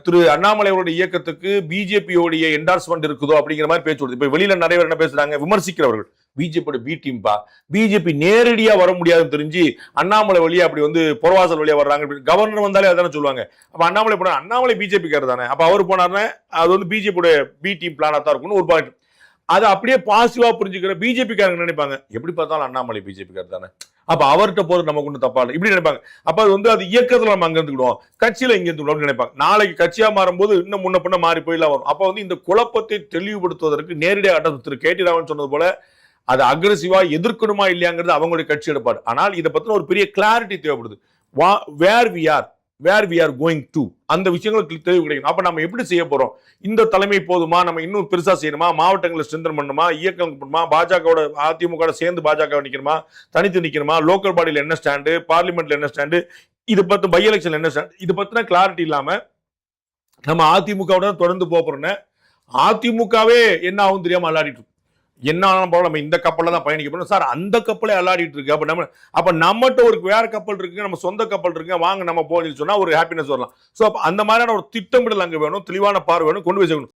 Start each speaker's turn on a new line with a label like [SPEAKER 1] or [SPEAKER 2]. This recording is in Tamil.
[SPEAKER 1] திரு அண்ணாமலை அவருடைய இயக்கத்துக்கு பிஜேபியோடைய என்டார்ஸ்மெண்ட் இருக்குதோ அப்படிங்கிற மாதிரி பேச்சு வருது. இப்ப வெளியில நிறைய பேர் என்ன பேசுறாங்க, விமர்சிக்கிறவர்கள் பிஜேபியோட பி டீம்பா, பிஜேபி நேரடியா வர முடியாதுன்னு தெரிஞ்சு அண்ணாமலை வழியா அப்படி வந்து புறவாசல் வழியா வர்றாங்க. கவர்னர் வந்தாலே அதானே சொல்லுவாங்க. அப்ப அண்ணாமலை போனா அண்ணாமலை பிஜேபிக்காரர் தானே, அப்ப அவர் போனாருன்னா அது வந்து பிஜேபியோட பி டீம் பிளானா தான் இருக்கும்னு ஒரு பாயிண்ட். அதை அப்படியே பாசிட்டிவா புரிஞ்சுக்கிற பிஜேபிக்காரங்க நினைப்பாங்க, எப்படி பார்த்தாலும் அண்ணாமலை பிஜேபிக்காரர் தானே, அப்ப அவர்கிட்ட போறது நமக்கு ஒன்றும் தப்பா இல்லை இப்படி நினைப்பாங்க. அப்ப அது வந்து அது இயக்கத்துல நம்ம அங்க இருந்துக்கிடுவோம், கட்சியில இங்க இருந்துக்கிடுவோம் நினைப்பாங்க. நாளைக்கு கட்சியா மாறும்போது இன்னும் முன்ன பின்ன மாறி போயிலாம் வரும். அப்ப வந்து இந்த குழப்பத்தை தெளிவுபடுத்துவதற்கு நேரடியாக திரு கேடி ராமன் சொன்னது போல அது அக்ரெசிவா எதிர்க்கணுமா இல்லையாங்கிறது அவங்களுடைய கட்சி எடுப்பாடு. ஆனால் இதை பத்தின ஒரு பெரிய கிளாரிட்டி தேவைப்படுது. Where we are going to அந்த விஷயங்களுக்கு தெளிவு கிடைக்கும். அப்ப நம்ம எப்படி செய்ய போறோம், இந்த தலைமை போதுமா, நம்ம இன்னும் பெருசா செய்யணுமா, மாவட்டங்களை ஸ்ட்ரென்தன் பண்ணணுமா, இயக்கம் பண்ணுமா, பாஜக அதிமுக சேர்ந்து பாஜக நிக்கணுமா, தனித்து நிக்கணுமா, லோக்கல் பாடியில் என்ன ஸ்டாண்டு, பார்லிமெண்ட்ல என்ன ஸ்டாண்டு, இது பத்தி பை எலெக்ஷன் என்ன ஸ்டாண்ட், இது பத்தின கிளாரிட்டி இல்லாம நம்ம அதிமுக தொடர்ந்து போறோம்னு அதிமுகவே என்ன ஆகும் தெரியாம அல்லாடிட்டு என்ன போல நம்ம இந்த கப்பல்ல தான் பயணிக்க போறோம் சார், அந்த கப்பலே அல்லாடிட்டு இருக்கு. அப்ப நம்மகிட்ட ஒரு வேற கப்பல் இருக்கு, நம்ம சொந்த கப்பல் இருக்கு, வாங்க நம்ம போன்னு சொன்னா ஒரு ஹாப்பினஸ் வரலாம். சோ அந்த மாதிரியான ஒரு திட்டமிடல் அங்க வேணும், தெளிவான பார்வை வேணும், கொண்டு போய் சேர்க்கணும்.